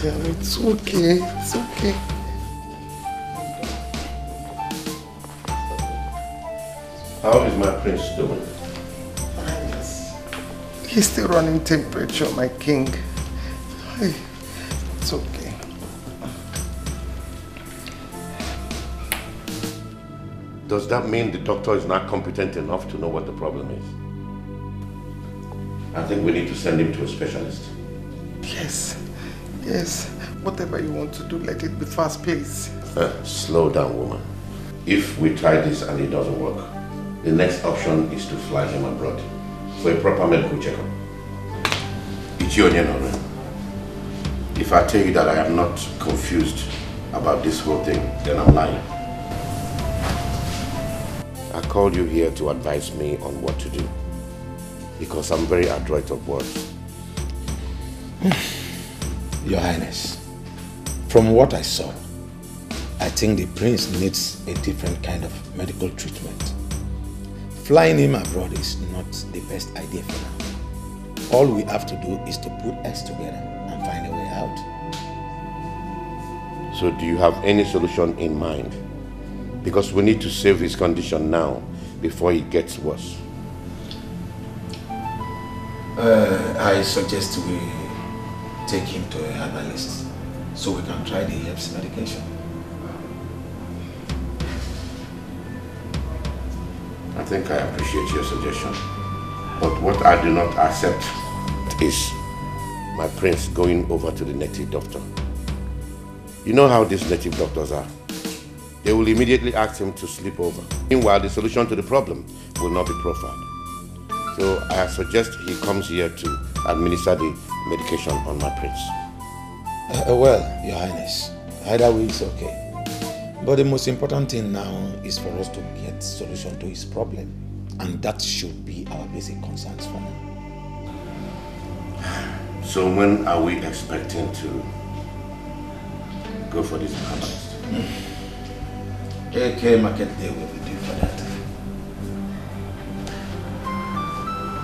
Madam, it's okay. It's okay. How is my prince doing? He's still running temperature, my king. It's okay. Does that mean the doctor is not competent enough to know what the problem is? I think we need to send him to a specialist. Yes. Yes. Whatever you want to do, let it be fast paced. Slow down, woman. If we try this and it doesn't work, the next option is to fly him abroad for a proper medical checkup. It's your name. If I tell you that I am not confused about this whole thing, then I'm lying. I called you here to advise me on what to do, because I'm very adroit of words. Your Highness, from what I saw, I think the prince needs a different kind of medical treatment. Flying him abroad is not the best idea for now. All we have to do is to put us together and find a way out. So do you have any solution in mind? Because we need to save his condition now before it gets worse. I suggest we take him to a herbalist so we can try the herbs medication. I think I appreciate your suggestion. But what I do not accept is my prince going over to the native doctor. You know how these native doctors are. They will immediately ask him to sleep over. Meanwhile, the solution to the problem will not be profiled. So I suggest he comes here to administer the medication on my prince. Well, Your Highness, either way is okay. But the most important thing now is for us to get solution to his problem. And that should be our basic concerns for now. So when are we expecting to go for this herbalist? AK Market Day will be due for that.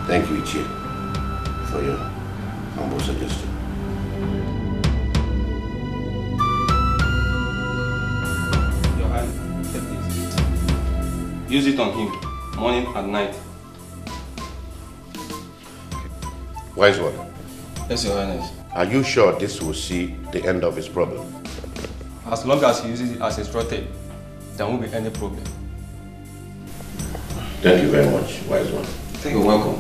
Thank you, Ichie, for your humble suggestion. Your hand, take this. Use it on him, morning and night. Wise one. Yes, Your Highness. Are you sure this will see the end of his problem? As long as he uses it as instructed, there won't be any problem. Thank you very much, wise one. You're welcome.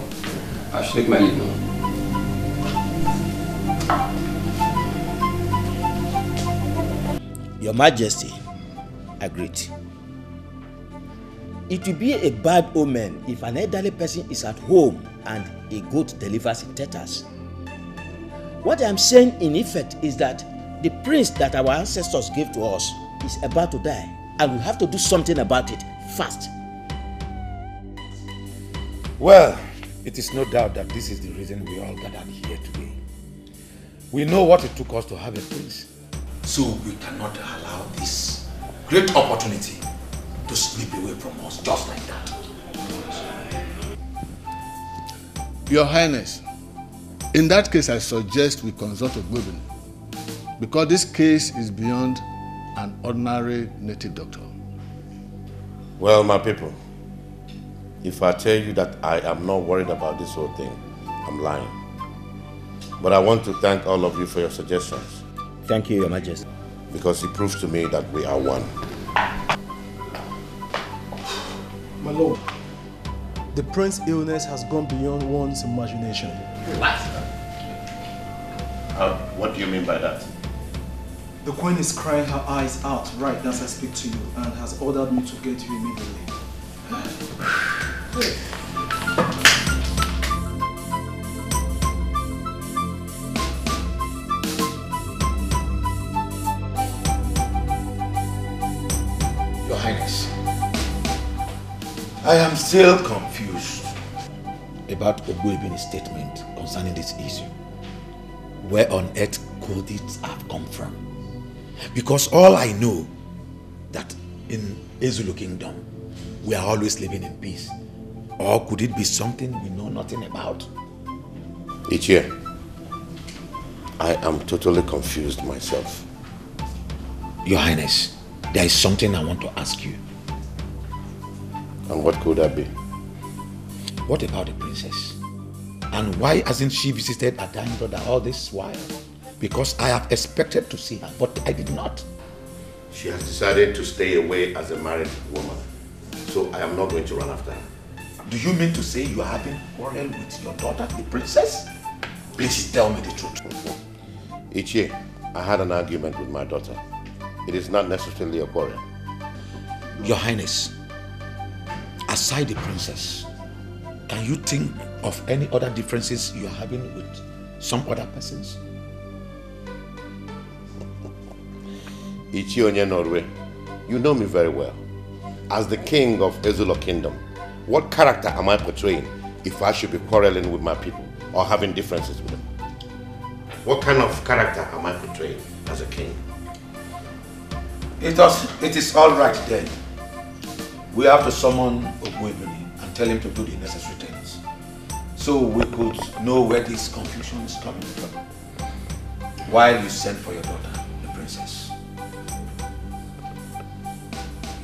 I should take my leave now. Your Majesty, agreed. It will be a bad omen if an elderly person is at home and a goat delivers in tatters. What I am saying in effect is that the prince that our ancestors gave to us is about to die, and we have to do something about it fast. Well, it is no doubt that this is the reason we all gathered here today. We know what it took us to have a prince. So we cannot allow this great opportunity to slip away from us just like that. Your Highness, in that case I suggest we consult Ogbuebi, because this case is beyond an ordinary native doctor. Well, my people, if I tell you that I am not worried about this whole thing, I'm lying. But I want to thank all of you for your suggestions. Thank you, Your Majesty. Because it proves to me that we are one. My lord, the prince's illness has gone beyond one's imagination. What? What do you mean by that? The queen is crying her eyes out right as I speak to you and has ordered me to get you immediately. Your Highness, I am still confused about Ogbuebi's statement concerning this issue. Where on earth could it have come from? Because all I know that in Ezulu Kingdom, we are always living in peace. Or could it be something we know nothing about? Ichie, I am totally confused myself. Your Highness, there is something I want to ask you. And what could that be? What about the princess? And why hasn't she visited her dying brother all this while? Because I have expected to see her, but I did not. She has decided to stay away as a married woman. So I am not going to run after her. Do you mean to say you are having a quarrel with your daughter, the princess? Please tell me the truth. Ichie, I had an argument with my daughter. It is not necessarily a quarrel. Your Highness, aside the princess, can you think of any other differences you are having with some other persons? Ichie Onye Norwe, you know me very well. As the king of Ezulo Kingdom, what character am I portraying if I should be quarreling with my people or having differences with them? What kind of character am I portraying as a king? It is all right then. We have to summon Ogwebili and tell him to do the necessary things, so we could know where this confusion is coming from, while you send for your daughter, the princess.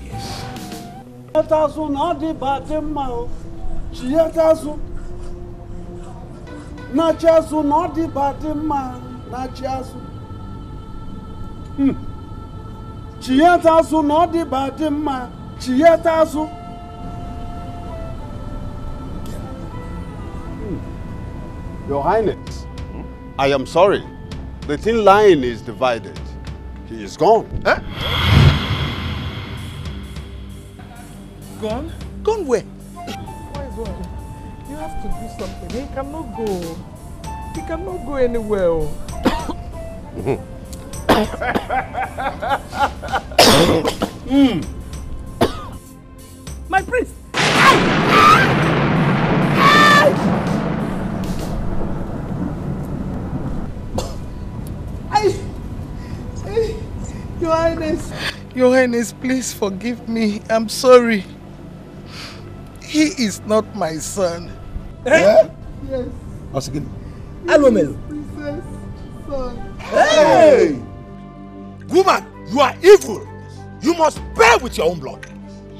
Yes. Your Highness, I am sorry. The thin line is divided. He is gone. Huh? Gone? Gone where? Why is what? You have to do something. He cannot go. He cannot go anywhere. My prince! Your Highness. Your Highness, please forgive me. I'm sorry. He is not my son. Eh? Yes. Osogini. Alomelo. Princess son. Hey! Woman, you are evil. You must bear with your own blood.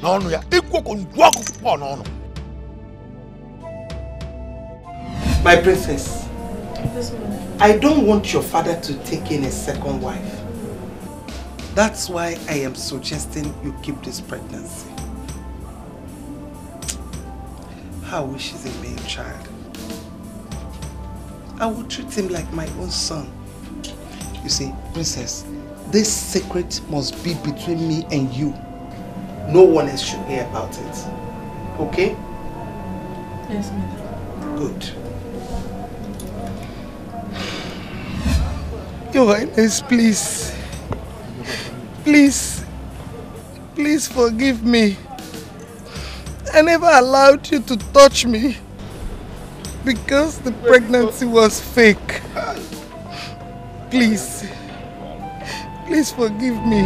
No, no, no. My princess, I don't want your father to take in a second wife. That's why I am suggesting you keep this pregnancy. I wish he's a male child. I will treat him like my own son. You see, princess, this secret must be between me and you. No one else should hear about it. Okay? Yes, madam. Good. Your Highness, please. Please. Please forgive me. I never allowed you to touch me because the pregnancy was fake. Please. Please forgive me.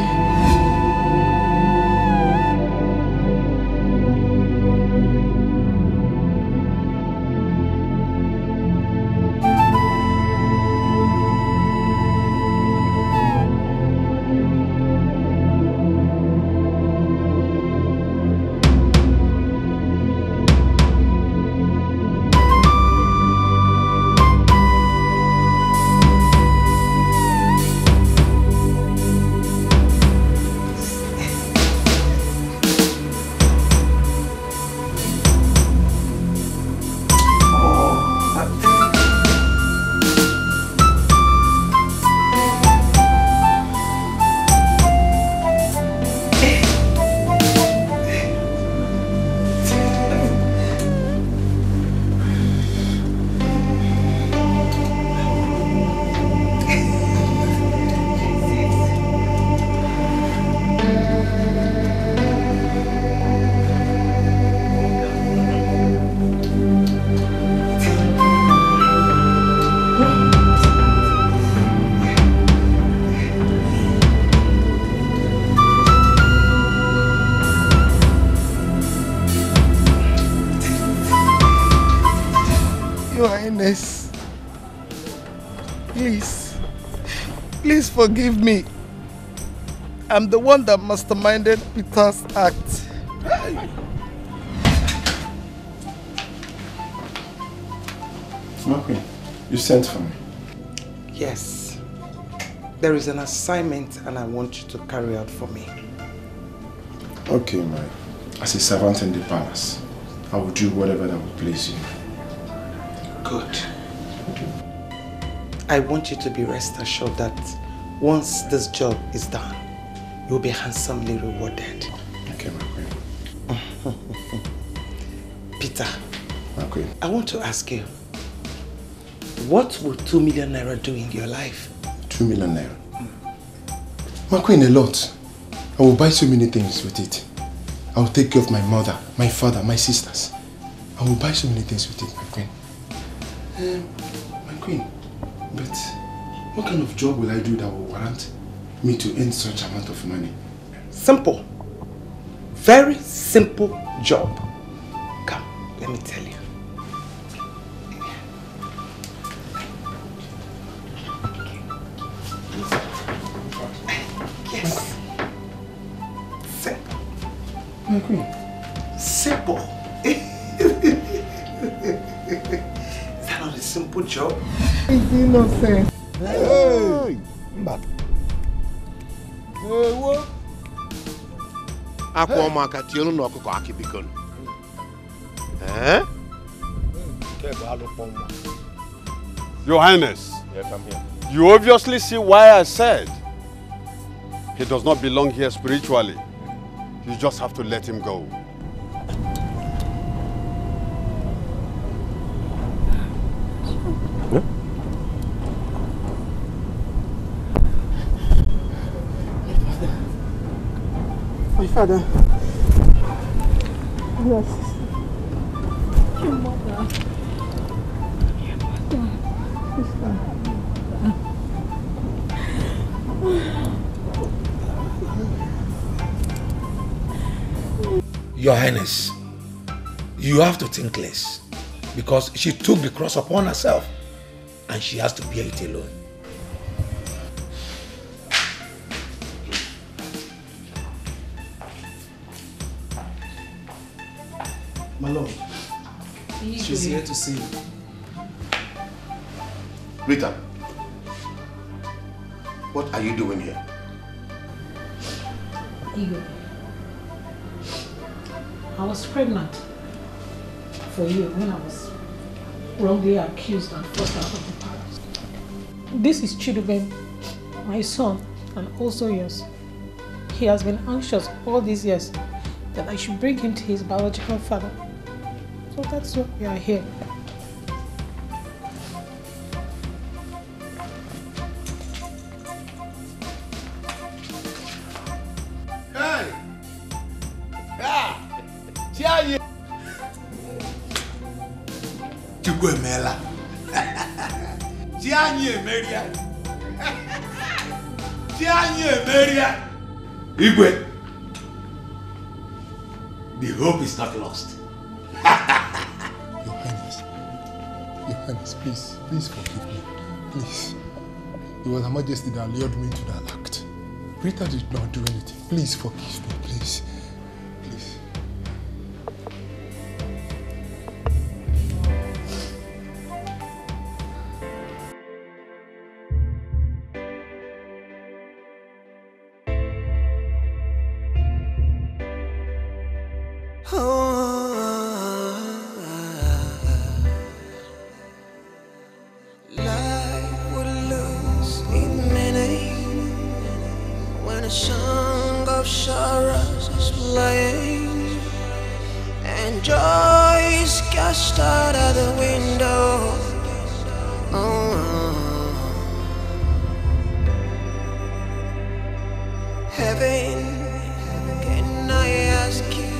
Your Highness, please. Please forgive me. I'm the one that masterminded Peter's act. My queen, you sent for me. Yes. There is an assignment and I want you to carry out for me. Okay, as a servant in the palace, I will do whatever that will please you. Good. I want you to be rest assured that once this job is done, you'll be handsomely rewarded. Okay, my queen. Peter, my queen, I want to ask you, what will 2 million naira do in your life? 2 million naira? My queen, a lot. I will buy so many things with it. I will take care of my mother, my father, my sisters. I will buy so many things with it, my queen. My queen, but what kind of job will I do that will warrant me to earn such amount of money? Simple. Very simple job. Come, let me tell you. Yes. Simple. My queen. Simple. Is that not a simple job? It's innocent. Hey! Mbak. Hey, what? Akwa ọmụaka tionu na ọkụkọ akị bikon. Your Highness. Yes, I'm here. You obviously see why I said he does not belong here spiritually. You just have to let him go. My father. Yes. Your mother. Your Highness, you have to think less because she took the cross upon herself and she has to bear it alone. My lord, she's here to see you. Rita, what are you doing here? Ibeh, I was pregnant for you when I was wrongly accused and forced out of the palace. This is Chidubem, my son, and also yours. He has been anxious all these years that I should bring him to his biological father. So that's why we are here. Hey! Ah! Chiaye! Chukwu emela. Chianye emeria. Chianye emeria. Igwe. The hope is not lost. Your Highness, please forgive me. Please. It was Her Majesty that lured me to that act. Rita did not do anything. Please forgive me, please. Please. Life would lose its meaning when a song of sorrows is playing and joy is cast out of the window. Heaven, can I ask you,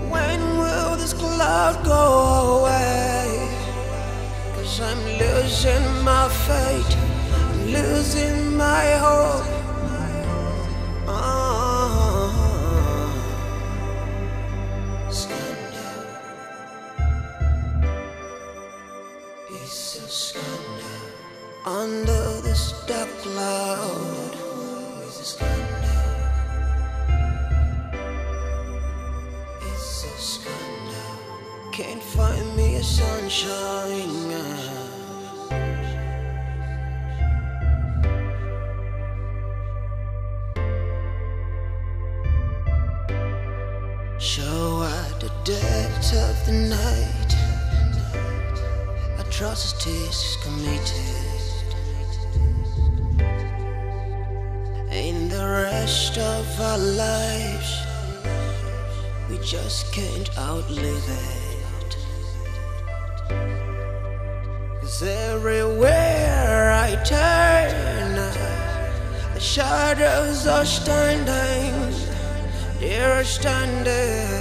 when will this cloud go away? 'Cause I'm losing my faith, I'm losing my hope. Scandal. It's a scandal. Under the the sunshine. So at the depth of the night, atrocities committed. In the rest of our lives, we just can't outlive it. 'Cause everywhere I turn, the shadows are standing, they're standing.